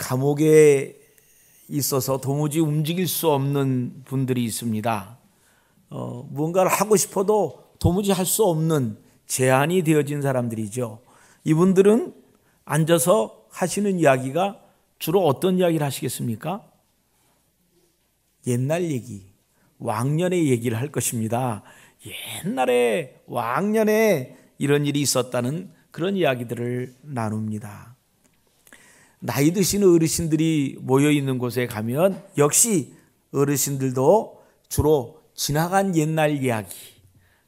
감옥에 있어서 도무지 움직일 수 없는 분들이 있습니다. 무언가를 하고 싶어도 도무지 할 수 없는 제한이 되어진 사람들이죠. 이분들은 앉아서 하시는 이야기가 주로 어떤 이야기를 하시겠습니까? 옛날 얘기, 왕년의 얘기를 할 것입니다. 옛날에 왕년에 이런 일이 있었다는 그런 이야기들을 나눕니다. 나이 드신 어르신들이 모여 있는 곳에 가면 역시 어르신들도 주로 지나간 옛날 이야기,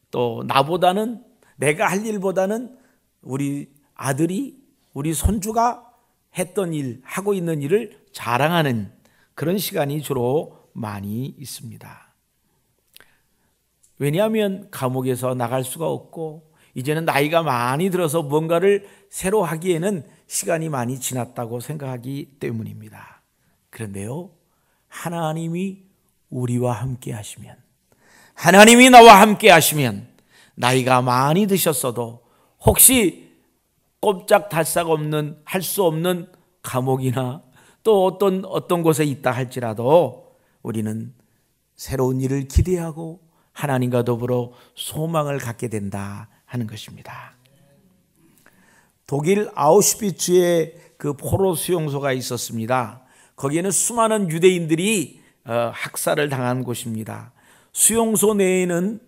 또 나보다는, 내가 할 일보다는 우리 아들이, 우리 손주가 했던 일, 하고 있는 일을 자랑하는 그런 시간이 주로 많이 있습니다. 왜냐하면 감옥에서 나갈 수가 없고 이제는 나이가 많이 들어서 뭔가를 새로 하기에는 시간이 많이 지났다고 생각하기 때문입니다. 그런데요, 하나님이 우리와 함께 하시면, 하나님이 나와 함께 하시면 나이가 많이 드셨어도 혹시 꼼짝달싹 없는, 할 수 없는 감옥이나 또 어떤 곳에 있다 할지라도 우리는 새로운 일을 기대하고 하나님과 더불어 소망을 갖게 된다 하는 것입니다. 독일 아우슈비츠에 그 포로 수용소가 있었습니다. 거기에는 수많은 유대인들이 학살을 당한 곳입니다. 수용소 내에는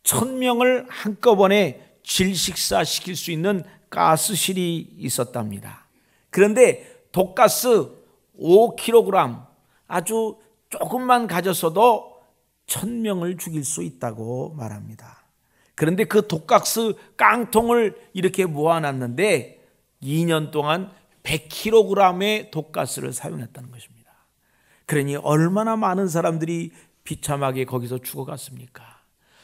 1000명을 한꺼번에 질식사시킬 수 있는 가스실이 있었답니다. 그런데 독가스 5kg, 아주 조금만 가졌어도 1000명을 죽일 수 있다고 말합니다. 그런데 그 독가스 깡통을 이렇게 모아놨는데 2년 동안 100kg의 독가스를 사용했다는 것입니다. 그러니 얼마나 많은 사람들이 비참하게 거기서 죽어갔습니까?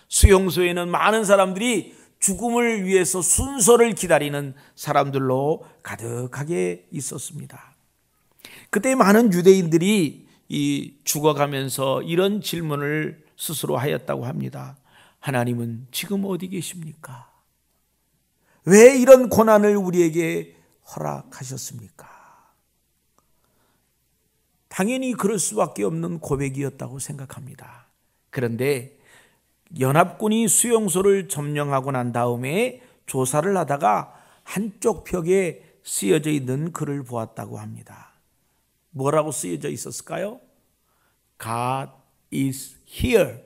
수용소에는 많은 사람들이 죽음을 위해서 순서를 기다리는 사람들로 가득하게 있었습니다. 그때 많은 유대인들이 죽어가면서 이런 질문을 스스로 하였다고 합니다. 하나님은 지금 어디 계십니까? 왜 이런 고난을 우리에게 허락하셨습니까? 당연히 그럴 수밖에 없는 고백이었다고 생각합니다. 그런데 연합군이 수용소를 점령하고 난 다음에 조사를 하다가 한쪽 벽에 쓰여져 있는 글을 보았다고 합니다. 뭐라고 쓰여져 있었을까요? God is here.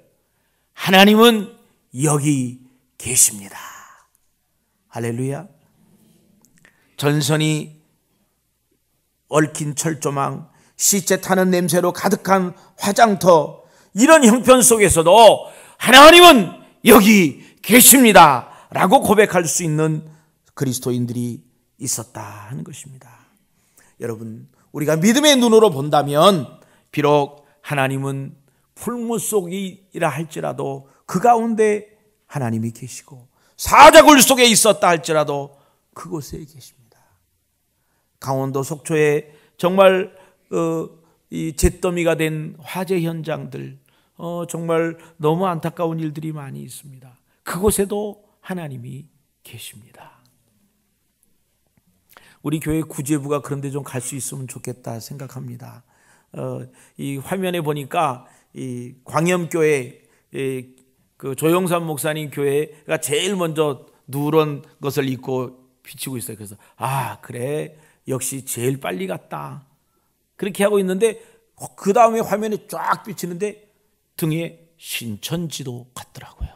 하나님은 여기 계십니다. 할렐루야. 전선이 얽힌 철조망, 시체 타는 냄새로 가득한 화장터, 이런 형편 속에서도 하나님은 여기 계십니다 라고 고백할 수 있는 그리스도인들이 있었다 하는 것입니다. 여러분, 우리가 믿음의 눈으로 본다면 비록 하나님은 풀무 속이라 할지라도 그 가운데 하나님이 계시고, 사자굴 속에 있었다 할지라도 그곳에 계십니다. 강원도 속초에 정말 이 잿더미가 된 화재 현장들, 정말 너무 안타까운 일들이 많이 있습니다. 그곳에도 하나님이 계십니다. 우리 교회 구제부가 그런데 좀 갈 수 있으면 좋겠다 생각합니다. 이 화면에 보니까 이 광염교회, 그 조영삼 목사님 교회가 제일 먼저 누런 것을 입고 비치고 있어요. 그래서 그래, 역시 제일 빨리 갔다, 그렇게 하고 있는데 그 다음에 화면에 쫙 비치는데 등에 신천지도 갔더라고요.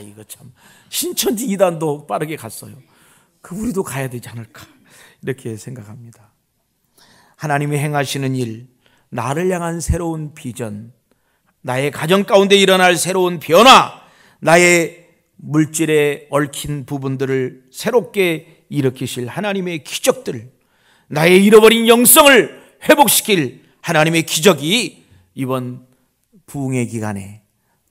이거 참, 신천지 2단도 빠르게 갔어요. 우리도 가야 되지 않을까, 이렇게 생각합니다. 하나님이 행하시는 일, 나를 향한 새로운 비전, 나의 가정 가운데 일어날 새로운 변화, 나의 물질에 얽힌 부분들을 새롭게 일으키실 하나님의 기적들, 나의 잃어버린 영성을 회복시킬 하나님의 기적이 이번 부흥의 기간에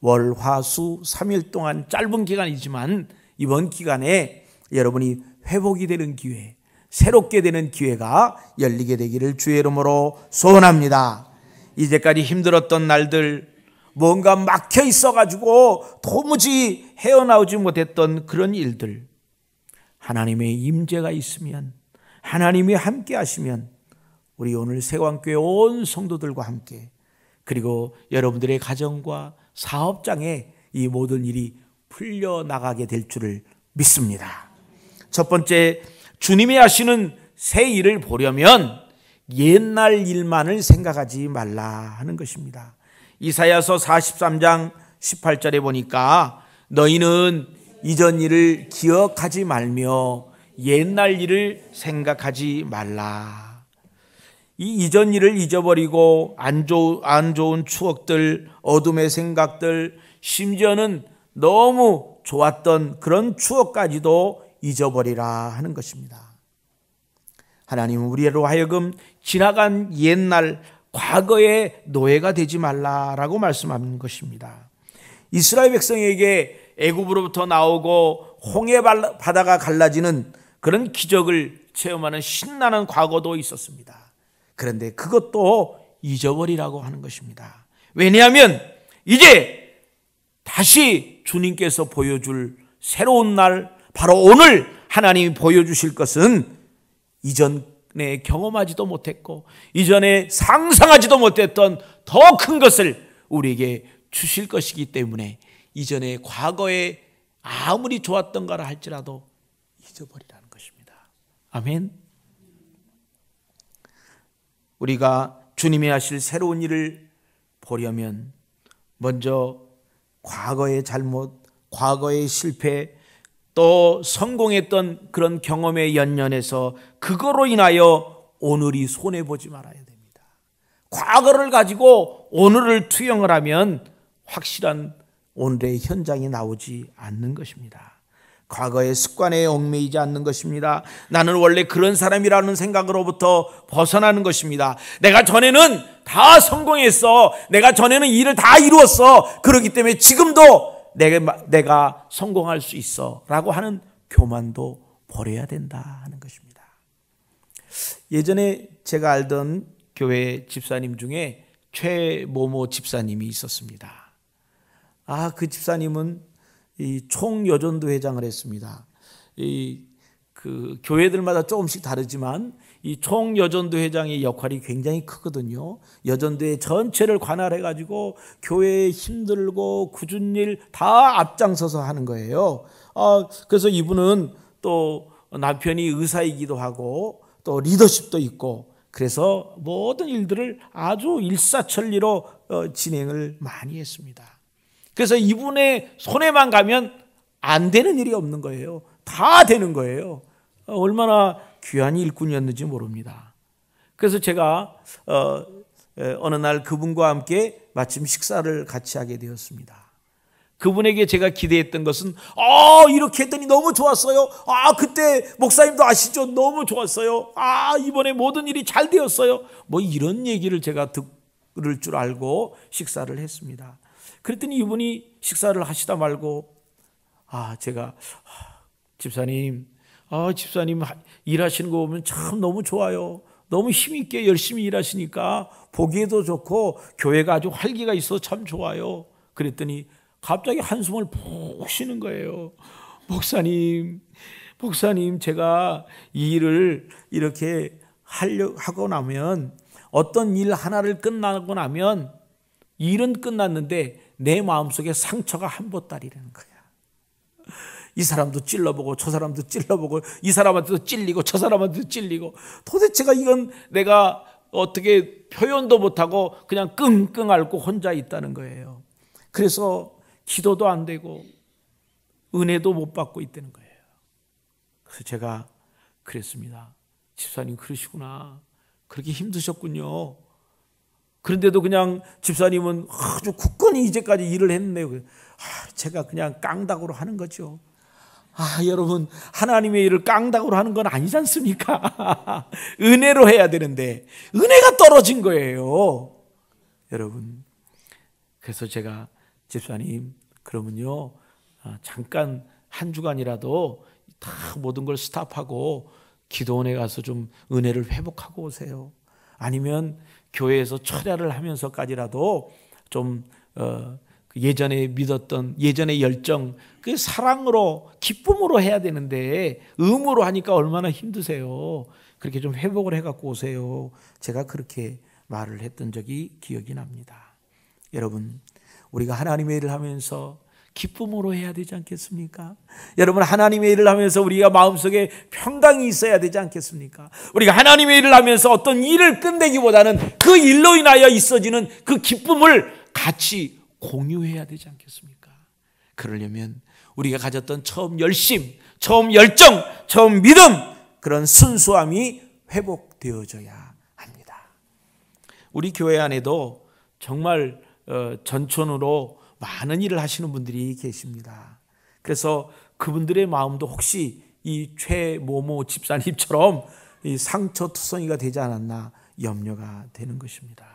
월, 화, 수 3일 동안 짧은 기간이지만 이번 기간에 여러분이 회복이 되는 기회, 새롭게 되는 기회가 열리게 되기를 주의 이름으로 소원합니다. 이제까지 힘들었던 날들, 뭔가 막혀 있어가지고 도무지 헤어나오지 못했던 그런 일들, 하나님의 임재가 있으면, 하나님이 함께 하시면 우리 오늘 세광교회 온 성도들과 함께 그리고 여러분들의 가정과 사업장에 이 모든 일이 풀려나가게 될 줄을 믿습니다. 첫 번째, 주님이 하시는 새 일을 보려면 옛날 일만을 생각하지 말라 하는 것입니다. 이사야서 43장 18절에 보니까 너희는 이전 일을 기억하지 말며 옛날 일을 생각하지 말라. 이 이전 일을 잊어버리고 안 좋은 추억들, 어둠의 생각들, 심지어는 너무 좋았던 그런 추억까지도 잊어버리라 하는 것입니다. 하나님은 우리로 하여금 지나간 옛날 과거의 노예가 되지 말라라고 말씀하는 것입니다. 이스라엘 백성에게 애굽으로부터 나오고 홍해 바다가 갈라지는 그런 기적을 체험하는 신나는 과거도 있었습니다. 그런데 그것도 잊어버리라고 하는 것입니다. 왜냐하면 이제 다시 주님께서 보여줄 새로운 날, 바로 오늘 하나님이 보여주실 것은 이전에 경험하지도 못했고 이전에 상상하지도 못했던 더 큰 것을 우리에게 주실 것이기 때문에 이전에 과거에 아무리 좋았던 거라 할지라도 잊어버리라는 것입니다. 아멘. 우리가 주님이 하실 새로운 일을 보려면 먼저 과거의 잘못, 과거의 실패, 또 성공했던 그런 경험에 연연해서 그거로 인하여 오늘이 손해보지 말아야 됩니다. 과거를 가지고 오늘을 투영을 하면 확실한 오늘의 현장이 나오지 않는 것입니다. 과거의 습관에 얽매이지 않는 것입니다. 나는 원래 그런 사람이라는 생각으로부터 벗어나는 것입니다. 내가 전에는 다 성공했어. 내가 전에는 일을 다 이루었어. 그렇기 때문에 지금도 내가 성공할 수 있어 라고 하는 교만도 버려야 된다 하는 것입니다. 예전에 제가 알던 교회 집사님 중에 최모모 집사님이 있었습니다. 그 집사님은 이 총여전도 회장을 했습니다. 그 교회들마다 조금씩 다르지만 이 총여전도 회장의 역할이 굉장히 크거든요. 여전도의 전체를 관할해 가지고 교회에 힘들고 굳은 일 다 앞장서서 하는 거예요. 그래서 이분은 또 남편이 의사이기도 하고 또 리더십도 있고 그래서 모든 일들을 아주 일사천리로 진행을 많이 했습니다. 그래서 이분의 손에만 가면 안 되는 일이 없는 거예요. 다 되는 거예요. 얼마나 귀한 일꾼이었는지 모릅니다. 그래서 제가 어느 날 그분과 함께 마침 식사를 같이 하게 되었습니다. 그분에게 제가 기대했던 것은 이렇게 했더니 너무 좋았어요. 그때 목사님도 아시죠? 너무 좋았어요. 이번에 모든 일이 잘 되었어요. 뭐 이런 얘기를 제가 들을 줄 알고 식사를 했습니다. 그랬더니 이분이 식사를 하시다 말고 제가 집사님 일하시는 거 보면 참 너무 좋아요. 너무 힘있게 열심히 일하시니까 보기에도 좋고 교회가 아주 활기가 있어서 참 좋아요. 그랬더니 갑자기 한숨을 푹 쉬는 거예요. 목사님 제가 이 일을 이렇게 하고 나면 어떤 일 하나를 끝나고 나면 일은 끝났는데 내 마음속에 상처가 한 보따리라는 거야. 이 사람도 찔러보고 저 사람도 찔러보고 이 사람한테도 찔리고 저 사람한테도 찔리고 도대체가 이건 내가 어떻게 표현도 못하고 그냥 끙끙 앓고 혼자 있다는 거예요. 그래서 기도도 안 되고 은혜도 못 받고 있다는 거예요. 그래서 제가 그랬습니다. 집사님 그러시구나. 그렇게 힘드셨군요. 그런데도 그냥 집사님은 아주 굳건히 이제까지 일을 했는데 제가 그냥 깡다구로 하는 거죠. 여러분 하나님의 일을 깡다구로 하는 건 아니지 않습니까? 은혜로 해야 되는데 은혜가 떨어진 거예요. 여러분 그래서 제가 집사님 그러면요 잠깐 한 주간이라도 다 모든 걸 스탑하고 기도원에 가서 좀 은혜를 회복하고 오세요. 아니면 교회에서 철야를 하면서까지라도 좀 예전에 믿었던 예전의 열정 그 사랑으로 기쁨으로 해야 되는데 의무로 하니까 얼마나 힘드세요. 그렇게 좀 회복을 해갖고 오세요. 제가 그렇게 말을 했던 적이 기억이 납니다. 여러분, 우리가 하나님의 일을 하면서 기쁨으로 해야 되지 않겠습니까? 여러분, 하나님의 일을 하면서 우리가 마음속에 평강이 있어야 되지 않겠습니까? 우리가 하나님의 일을 하면서 어떤 일을 끝내기보다는 그 일로 인하여 있어지는 그 기쁨을 같이 공유해야 되지 않겠습니까? 그러려면 우리가 가졌던 처음 열심, 처음 열정, 처음 믿음, 그런 순수함이 회복되어져야 합니다. 우리 교회 안에도 정말 전천후로 많은 일을 하시는 분들이 계십니다. 그래서 그분들의 마음도 혹시 이 최모모 집사님처럼 이 상처투성이가 되지 않았나 염려가 되는 것입니다.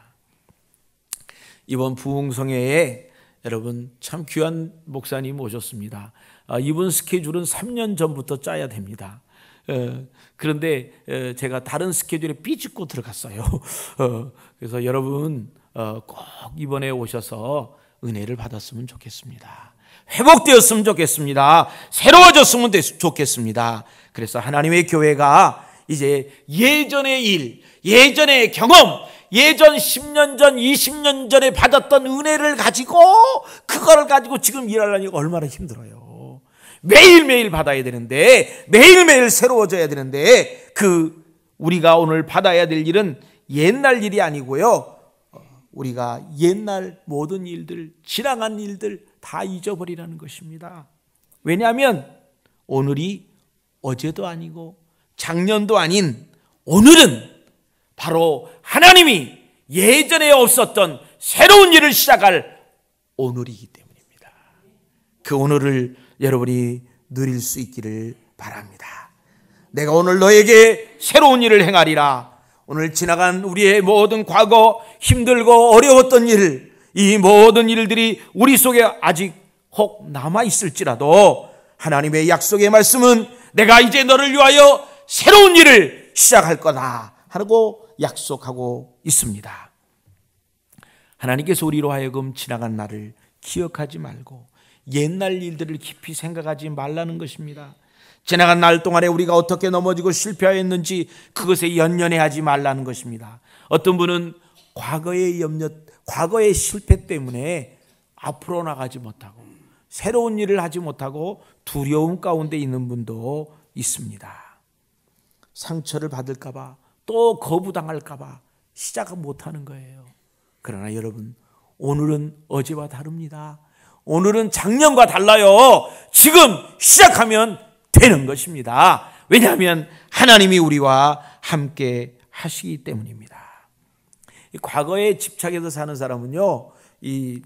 이번 부흥성회에 여러분 참 귀한 목사님 오셨습니다. 이분 스케줄은 3년 전부터 짜야 됩니다. 그런데 제가 다른 스케줄에 삐집고 들어갔어요. 그래서 여러분 꼭 이번에 오셔서 은혜를 받았으면 좋겠습니다. 회복되었으면 좋겠습니다. 새로워졌으면 좋겠습니다. 그래서 하나님의 교회가 이제 예전의 일, 예전의 경험, 예전 10년 전, 20년 전에 받았던 은혜를 가지고 그거를 가지고 지금 일하려니 얼마나 힘들어요. 매일매일 받아야 되는데, 매일매일 새로워져야 되는데, 우리가 오늘 받아야 될 일은 옛날 일이 아니고요, 우리가 옛날 모든 일들, 지나간 일들 다 잊어버리라는 것입니다. 왜냐하면 오늘이 어제도 아니고 작년도 아닌 오늘은 바로 하나님이 예전에 없었던 새로운 일을 시작할 오늘이기 때문입니다. 그 오늘을 여러분이 누릴 수 있기를 바랍니다. 내가 오늘 너에게 새로운 일을 행하리라. 오늘 지나간 우리의 모든 과거, 힘들고 어려웠던 일, 이 모든 일들이 우리 속에 아직 혹 남아있을지라도 하나님의 약속의 말씀은 내가 이제 너를 위하여 새로운 일을 시작할 거다 하고 약속하고 있습니다. 하나님께서 우리로 하여금 지나간 날을 기억하지 말고 옛날 일들을 깊이 생각하지 말라는 것입니다. 지나간 날 동안에 우리가 어떻게 넘어지고 실패하였는지 그것에 연연해하지 말라는 것입니다. 어떤 분은 과거의 실패 때문에 앞으로 나가지 못하고 새로운 일을 하지 못하고 두려움 가운데 있는 분도 있습니다. 상처를 받을까 봐, 또 거부당할까 봐 시작을 못하는 거예요. 그러나 여러분, 오늘은 어제와 다릅니다. 오늘은 작년과 달라요. 지금 시작하면 되는 것입니다. 왜냐하면 하나님이 우리와 함께 하시기 때문입니다. 과거에 집착해서 사는 사람은요, 이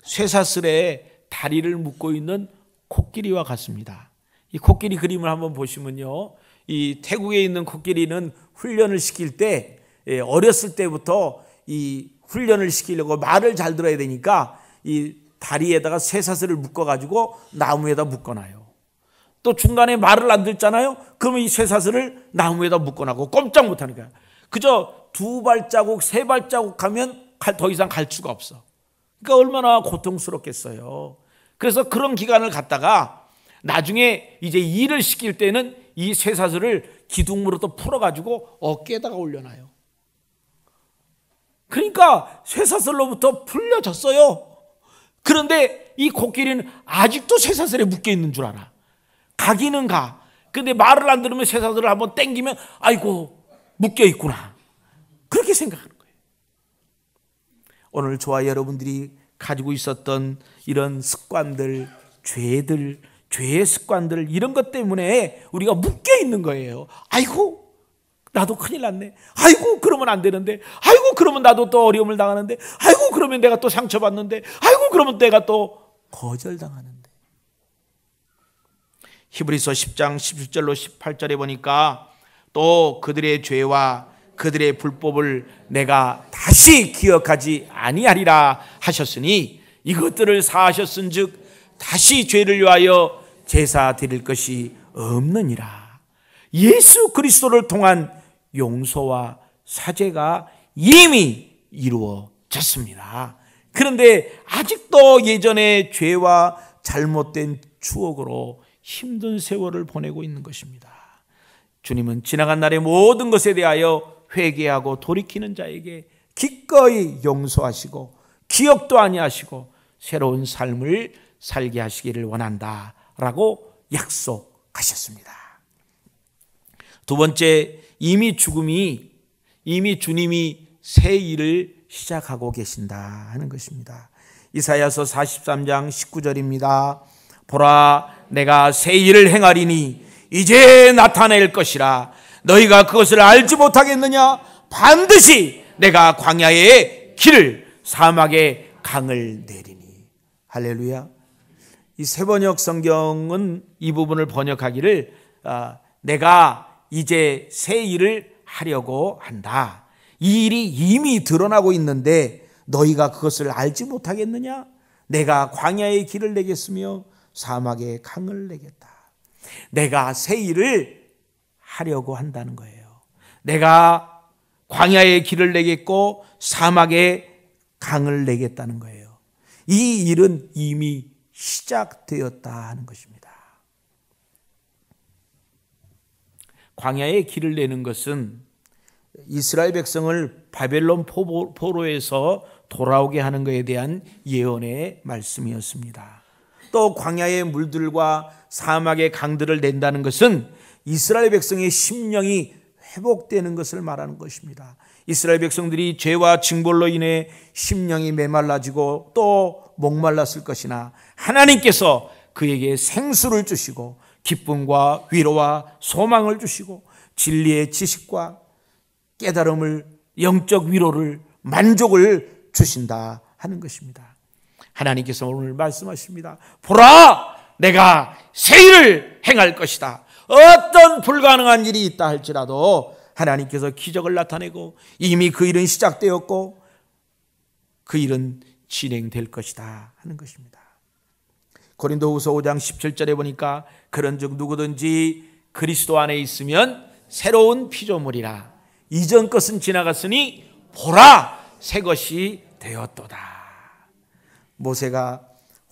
쇠사슬에 다리를 묶고 있는 코끼리와 같습니다. 이 코끼리 그림을 한번 보시면요, 이 태국에 있는 코끼리는 훈련을 시킬 때 어렸을 때부터 이 훈련을 시키려고 말을 잘 들어야 되니까 이 다리에다가 쇠사슬을 묶어가지고 나무에다 묶어놔요. 또 중간에 말을 안 듣잖아요. 그러면 이 쇠사슬을 나무에다 묶어놔고 꼼짝 못하니까 그저 2발자국 3발자국 가면 더 이상 갈 수가 없어. 그러니까 얼마나 고통스럽겠어요. 그래서 그런 기간을 갖다가 나중에 이제 일을 시킬 때는 이 쇠사슬을 기둥으로 또 풀어가지고 어깨에다가 올려놔요. 그러니까 쇠사슬로부터 풀려졌어요. 그런데 이 코끼리는 아직도 쇠사슬에 묶여 있는 줄 알아. 가기는 가. 근데 말을 안 들으면 쇠사슬을 한번 당기면 아이고 묶여 있구나. 그렇게 생각하는 거예요. 오늘 저와 여러분들이 가지고 있었던 이런 습관들, 죄의 습관들, 이런 것 때문에 우리가 묶여 있는 거예요. 아이고 나도 큰일 났네. 아이고 그러면 안 되는데. 아이고 그러면 나도 또 어려움을 당하는데. 아이고 그러면 내가 또 상처받는데. 아이고 그러면 내가 또 거절당하는데. 히브리서 10장 17절로 18절에 보니까 또 그들의 죄와 그들의 불법을 내가 다시 기억하지 아니하리라 하셨으니 이것들을 사하셨은즉 다시 죄를 위하여 제사 드릴 것이 없느니라. 예수 그리스도를 통한 용서와 사죄가 이미 이루어졌습니다. 그런데 아직도 예전의 죄와 잘못된 추억으로 힘든 세월을 보내고 있는 것입니다. 주님은 지나간 날의 모든 것에 대하여 회개하고 돌이키는 자에게 기꺼이 용서하시고 기억도 아니하시고 새로운 삶을 살게 하시기를 원한다라고 약속하셨습니다. 두 번째, 이미 주님이 새 일을 시작하고 계신다 하는 것입니다. 이사야서 43장 19절입니다. 보라, 내가 새 일을 행하리니 이제 나타낼 것이라. 너희가 그것을 알지 못하겠느냐? 반드시 내가 광야에 길을, 사막에 강을 내리니. 할렐루야. 이 세번역 성경은 이 부분을 번역하기를 내가 이제 새 일을 하려고 한다. 이 일이 이미 드러나고 있는데 너희가 그것을 알지 못하겠느냐? 내가 광야에 길을 내겠으며 사막에 강을 내겠다. 내가 새 일을 하려고 한다는 거예요. 내가 광야에 길을 내겠고 사막에 강을 내겠다는 거예요. 이 일은 이미 시작되었다 하는 것입니다. 광야에 길을 내는 것은 이스라엘 백성을 바벨론 포로에서 돌아오게 하는 것에 대한 예언의 말씀이었습니다. 또 광야의 물들과 사막의 강들을 낸다는 것은 이스라엘 백성의 심령이 회복되는 것을 말하는 것입니다. 이스라엘 백성들이 죄와 징벌로 인해 심령이 메말라지고 또 목말랐을 것이나 하나님께서 그에게 생수를 주시고 기쁨과 위로와 소망을 주시고 진리의 지식과 깨달음을, 영적 위로를, 만족을 주신다 하는 것입니다. 하나님께서 오늘 말씀하십니다. 보라, 내가 새 일을 행할 것이다. 어떤 불가능한 일이 있다 할지라도 하나님께서 기적을 나타내고 이미 그 일은 시작되었고 그 일은 진행될 것이다 하는 것입니다. 고린도후서 5장 17절에 보니까 그런즉 누구든지 그리스도 안에 있으면 새로운 피조물이라. 이전 것은 지나갔으니 보라, 새 것이 되었도다. 모세가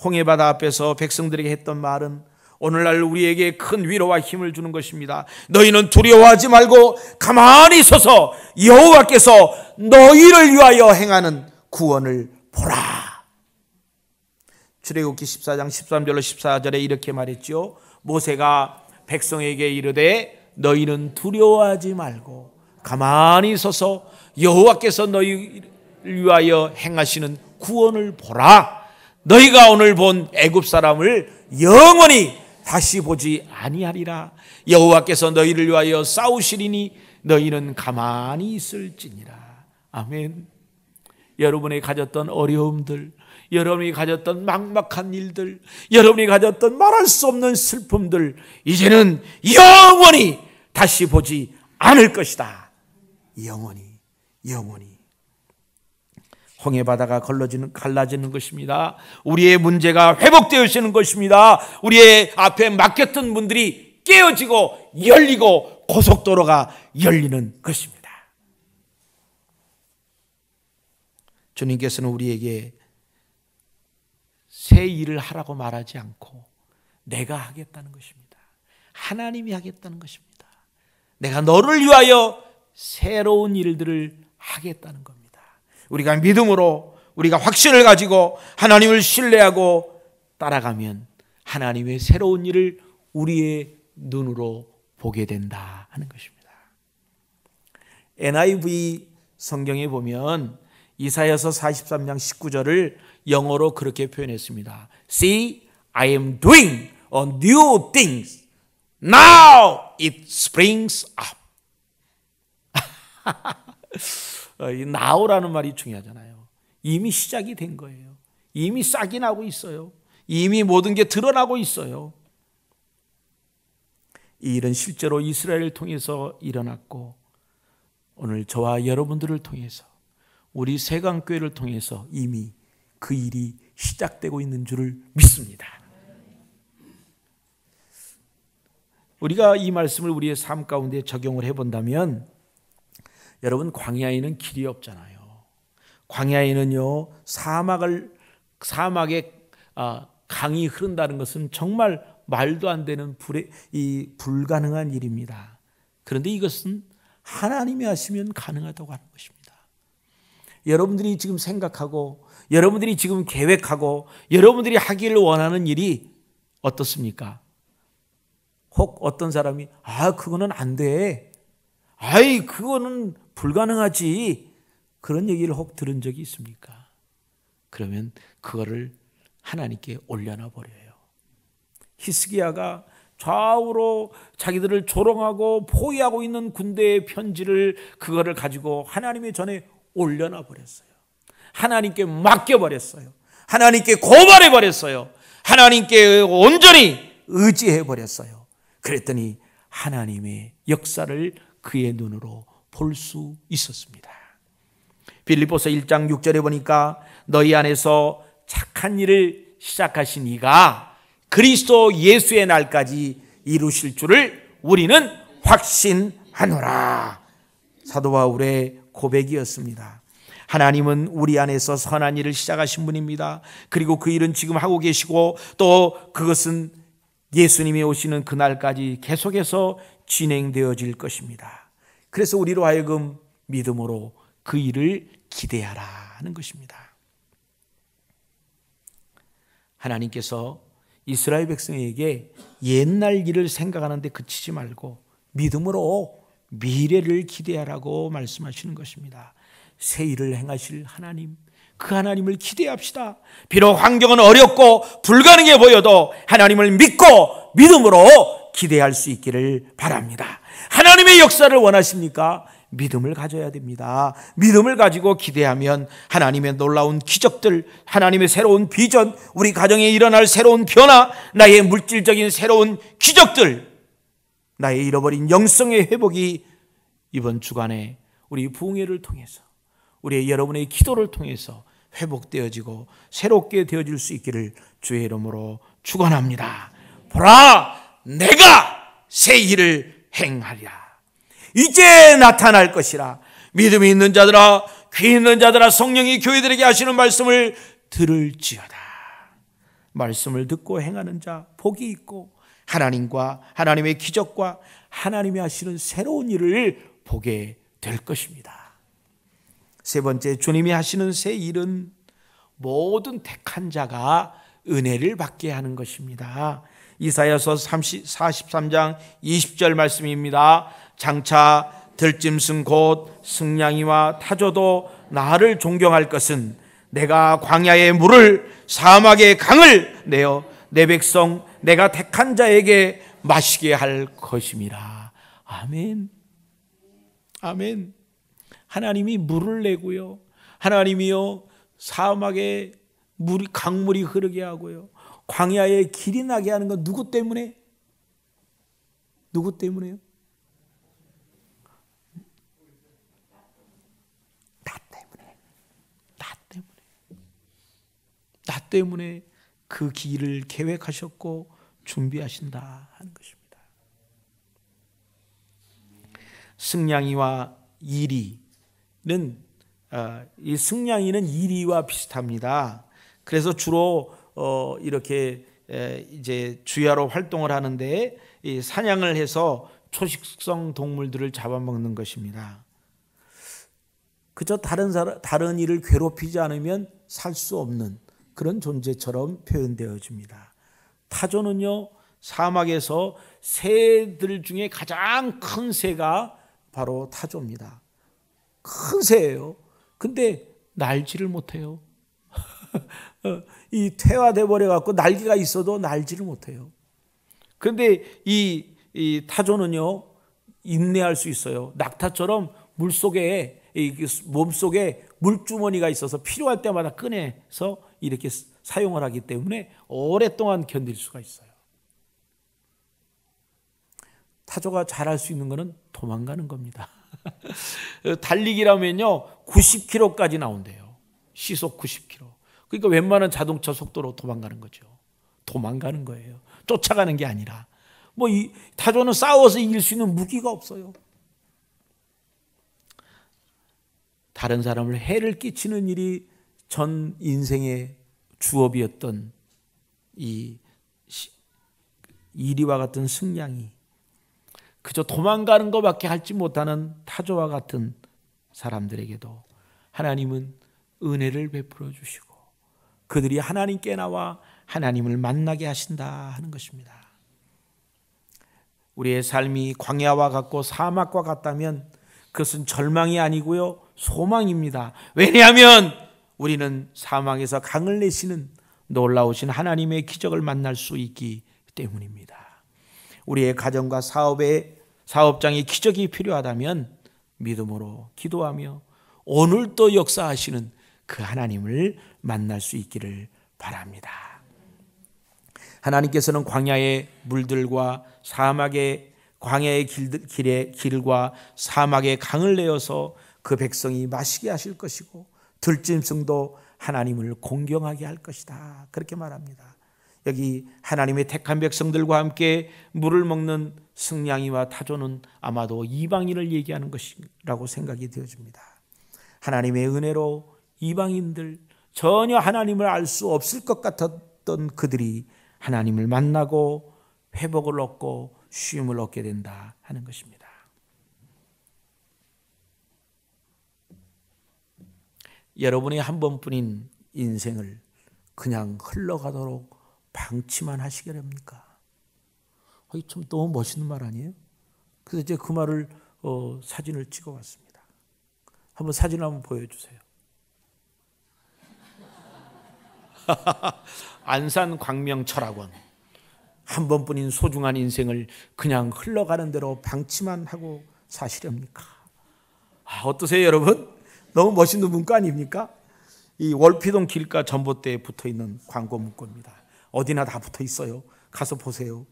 홍해바다 앞에서 백성들에게 했던 말은 오늘날 우리에게 큰 위로와 힘을 주는 것입니다. 너희는 두려워하지 말고 가만히 서서 여호와께서 너희를 위하여 행하는 구원을 보라. 출애굽기 14장 13절로 14절에 이렇게 말했죠. 모세가 백성에게 이르되 너희는 두려워하지 말고 가만히 서서 여호와께서 너희를 위하여 행하시는 구원을 보라. 너희가 오늘 본 애굽 사람을 영원히 다시 보지 아니하리라. 여호와께서 너희를 위하여 싸우시리니 너희는 가만히 있을지니라. 아멘. 여러분이 가졌던 어려움들, 여러분이 가졌던 막막한 일들, 여러분이 가졌던 말할 수 없는 슬픔들, 이제는 영원히 다시 보지 않을 것이다. 영원히, 영원히. 홍해바다가 갈라지는 것입니다. 우리의 문제가 회복되어지는 것입니다. 우리의 앞에 막혔던 문들이 깨어지고 열리고 고속도로가 열리는 것입니다. 주님께서는 우리에게 새 일을 하라고 말하지 않고 내가 하겠다는 것입니다. 하나님이 하겠다는 것입니다. 내가 너를 위하여 새로운 일들을 하겠다는 겁니다. 우리가 믿음으로, 우리가 확신을 가지고 하나님을 신뢰하고 따라가면 하나님의 새로운 일을 우리의 눈으로 보게 된다 하는 것입니다. NIV 성경에 보면 이사야서 43장 19절을 영어로 그렇게 표현했습니다. See, I am doing a new thing. Now it springs up. 이 now라는 말이 중요하잖아요. 이미 시작이 된 거예요. 이미 싹이 나고 있어요. 이미 모든 게 드러나고 있어요. 이 일은 실제로 이스라엘을 통해서 일어났고 오늘 저와 여러분들을 통해서 우리 세강교회를 통해서 이미 그 일이 시작되고 있는 줄을 믿습니다. 우리가 이 말씀을 우리의 삶 가운데 적용을 해본다면 여러분, 광야에는 길이 없잖아요. 광야에는요, 사막에 강이 흐른다는 것은 정말 말도 안 되는 불가능한 일입니다. 그런데 이것은 하나님이 하시면 가능하다고 하는 것입니다. 여러분들이 지금 생각하고 여러분들이 지금 계획하고 여러분들이 하기를 원하는 일이 어떻습니까? 혹 어떤 사람이 그거는 안 돼. 그거는 불가능하지. 그런 얘기를 혹 들은 적이 있습니까? 그러면 그거를 하나님께 올려놔 버려요. 히스기야가 좌우로 자기들을 조롱하고 포위하고 있는 군대의 편지를 그거를 가지고 하나님의 전에 올려놔 버렸어요. 하나님께 맡겨 버렸어요. 하나님께 고발해 버렸어요. 하나님께 온전히 의지해 버렸어요. 그랬더니 하나님의 역사를 그의 눈으로 볼 수 있었습니다. 빌립보서 1장 6절에 보니까 너희 안에서 착한 일을 시작하신 이가 그리스도 예수의 날까지 이루실 줄을 우리는 확신하노라. 사도 바울의 고백이었습니다. 하나님은 우리 안에서 선한 일을 시작하신 분입니다. 그리고 그 일은 지금 하고 계시고 또 그것은 예수님이 오시는 그날까지 계속해서 진행되어질 것입니다. 그래서 우리로 하여금 믿음으로 그 일을 기대하라 하는 것입니다. 하나님께서 이스라엘 백성에게 옛날 일을 생각하는데 그치지 말고 믿음으로 미래를 기대하라고 말씀하시는 것입니다. 새 일을 행하실 하나님, 그 하나님을 기대합시다. 비록 환경은 어렵고 불가능해 보여도 하나님을 믿고 믿음으로 기대할 수 있기를 바랍니다. 하나님의 역사를 원하십니까? 믿음을 가져야 됩니다. 믿음을 가지고 기대하면 하나님의 놀라운 기적들, 하나님의 새로운 비전, 우리 가정에 일어날 새로운 변화, 나의 물질적인 새로운 기적들, 나의 잃어버린 영성의 회복이 이번 주간에 우리 부흥회를 통해서 우리 여러분의 기도를 통해서 회복되어지고 새롭게 되어질 수 있기를 주의 이름으로 축원합니다. 보라, 내가 새 일을 행하리라. 이제 나타날 것이라. 믿음이 있는 자들아, 귀 있는 자들아, 성령이 교회들에게 하시는 말씀을 들을지어다. 말씀을 듣고 행하는 자 복이 있고 하나님과 하나님의 기적과 하나님이 하시는 새로운 일을 보게 될 것입니다. 세 번째, 주님이 하시는 새 일은 모든 택한 자가 은혜를 받게 하는 것입니다. 이사야서 43장 20절 말씀입니다. 장차 들짐승 곧 승냥이와 타조도 나를 존경할 것은 내가 광야의 물을 사막의 강을 내어 내 백성 내가 택한 자에게 마시게 할 것임이라. 아멘. 아멘. 하나님이 물을 내고요. 하나님이요 사막에 강물이 흐르게 하고요. 광야에 길이 나게 하는 건 누구 때문에? 누구 때문에요? 나 때문에 그 길을 계획하셨고 준비하신다 하는 것입니다. 승냥이와 이리는 이 승냥이는 이리와 비슷합니다. 그래서 주로 이렇게 이제 주야로 활동을 하는데 이 사냥을 해서 초식성 동물들을 잡아먹는 것입니다. 그저 다른 이를 괴롭히지 않으면 살 수 없는 그런 존재처럼 표현되어집니다. 타조는요, 사막에서 새들 중에 가장 큰 새가 바로 타조입니다. 큰 새예요. 근데 날지를 못해요. 이 퇴화돼 버려 갖고 날개가 있어도 날지를 못해요. 그런데 이 타조는요, 인내할 수 있어요. 낙타처럼 물 속에 몸 속에 물주머니가 있어서 필요할 때마다 꺼내서 이렇게 사용을 하기 때문에 오랫동안 견딜 수가 있어요. 타조가 잘할 수 있는 것은 도망가는 겁니다. 달리기라면요 90km까지 나온대요. 시속 90km. 그러니까 웬만한 자동차 속도로 도망가는 거죠. 도망가는 거예요. 쫓아가는 게 아니라. 이 타조는 싸워서 이길 수 있는 무기가 없어요. 다른 사람을 해를 끼치는 일이 전 인생의 주업이었던 이 이리와 같은 승냥이, 그저 도망가는 것밖에 할지 못하는 타조와 같은 사람들에게도 하나님은 은혜를 베풀어 주시고 그들이 하나님께 나와 하나님을 만나게 하신다 하는 것입니다. 우리의 삶이 광야와 같고 사막과 같다면 그것은 절망이 아니고요, 소망입니다. 왜냐하면 우리는 사막에서 강을 내시는 놀라우신 하나님의 기적을 만날 수 있기 때문입니다. 우리의 가정과 사업장에 기적이 필요하다면 믿음으로 기도하며 오늘도 역사하시는 그 하나님을 만날 수 있기를 바랍니다. 하나님께서는 광야의 물들과 광야의 길과 사막의 강을 내어서 그 백성이 마시게 하실 것이고 들짐승도 하나님을 공경하게 할 것이다, 그렇게 말합니다. 여기 하나님의 택한 백성들과 함께 물을 먹는 승냥이와 타조는 아마도 이방인을 얘기하는 것이라고 생각이 되어집니다. 하나님의 은혜로 이방인들, 전혀 하나님을 알 수 없을 것 같았던 그들이 하나님을 만나고 회복을 얻고 쉼을 얻게 된다 하는 것입니다. 여러분의 한 번뿐인 인생을 그냥 흘러가도록 방치만 하시겠습니까? 참 너무 멋있는 말 아니에요? 그래서 이제 그 말을 사진을 찍어봤습니다. 한번 사진을 한번 보여주세요. 안산 광명철학원. 한 번뿐인 소중한 인생을 그냥 흘러가는 대로 방치만 하고 사시렵니까? 어떠세요, 여러분? 너무 멋있는 문구 아닙니까? 이 월피동 길가 전봇대에 붙어있는 광고 문구입니다. 어디나 다 붙어 있어요. 가서 보세요.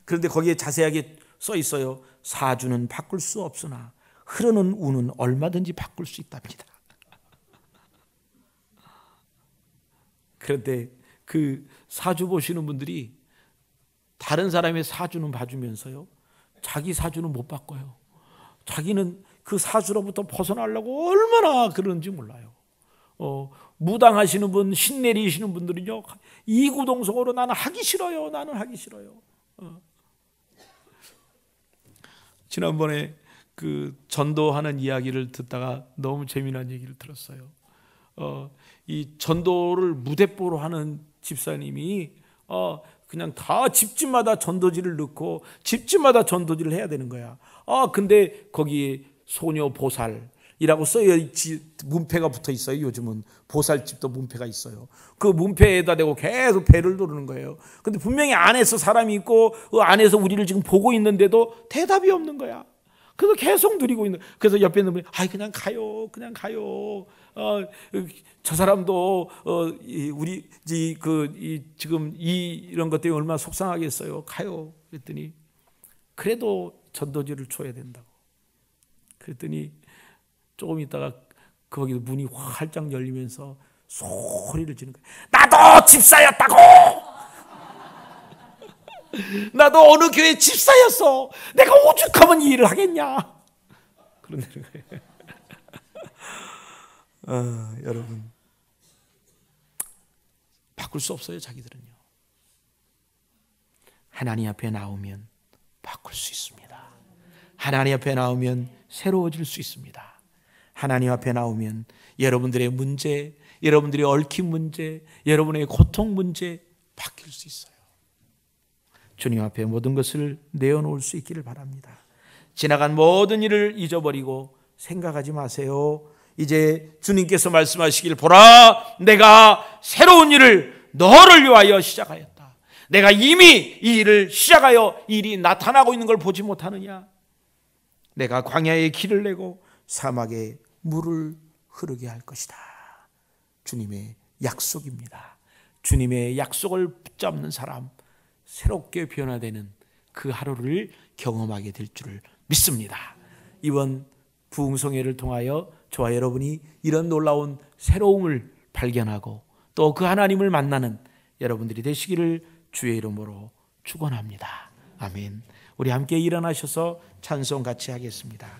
그런데 거기에 자세하게 써 있어요. 사주는 바꿀 수 없으나 흐르는 운은 얼마든지 바꿀 수 있답니다. 그런데 그 사주 보시는 분들이 다른 사람의 사주는 봐주면서요, 자기 사주는 못 바꿔요. 자기는 그 사주로부터 벗어나려고 얼마나 그러는지 몰라요. 무당하시는 분, 신내리시는 분들은요, 이구동성으로 나는 하기 싫어요. 나는 하기 싫어요. 지난번에 그 전도하는 이야기를 듣다가 너무 재미난 얘기를 들었어요. 이 전도를 무대뽀로 하는 집사님이 그냥 다 집집마다 전도지를 넣고 집집마다 전도지를 해야 되는 거야. 근데 거기에 소녀 보살이라고 써있지, 문패가 붙어 있어요. 요즘은 보살집도 문패가 있어요. 그 문패에다 대고 계속 배를 누르는 거예요. 근데 분명히 안에서 사람이 있고 그 안에서 우리를 지금 보고 있는데도 대답이 없는 거야. 그래서 계속 누리고 있는. 그래서 옆에 있는 분이 그냥 가요, 그냥 가요. 저 사람도 우리 지금 이런 것 때문에 얼마나 속상하겠어요. 가요. 그랬더니 그래도 전도지를 줘야 된다고. 그랬더니 조금 있다가 거기 문이 활짝 열리면서 소리를 지르는 거예요. 나도 집사였다고. 나도 어느 교회 집사였어. 내가 오죽하면 이 일을 하겠냐. 그런다는 거예요. 여러분, 바꿀 수 없어요. 자기들은요. 하나님 앞에 나오면 바꿀 수 있습니다. 하나님 앞에 나오면 새로워질 수 있습니다. 하나님 앞에 나오면 여러분들의 문제, 여러분들의 얽힌 문제, 여러분의 고통 문제 바뀔 수 있어요. 주님 앞에 모든 것을 내어놓을 수 있기를 바랍니다. 지나간 모든 일을 잊어버리고 생각하지 마세요. 이제 주님께서 말씀하시길, 보라, 내가 새로운 일을 너를 위하여 시작하였다. 내가 이미 이 일을 시작하여 일이 나타나고 있는 걸 보지 못하느냐. 내가 광야에 길을 내고 사막에 물을 흐르게 할 것이다. 주님의 약속입니다. 주님의 약속을 붙잡는 사람, 새롭게 변화되는 그 하루를 경험하게 될 줄을 믿습니다. 이번 부흥성회를 통하여 저와 여러분이 이런 놀라운 새로움을 발견하고 또 그 하나님을 만나는 여러분들이 되시기를 주의 이름으로 축원합니다. 아멘. 우리 함께 일어나셔서 찬송 같이 하겠습니다.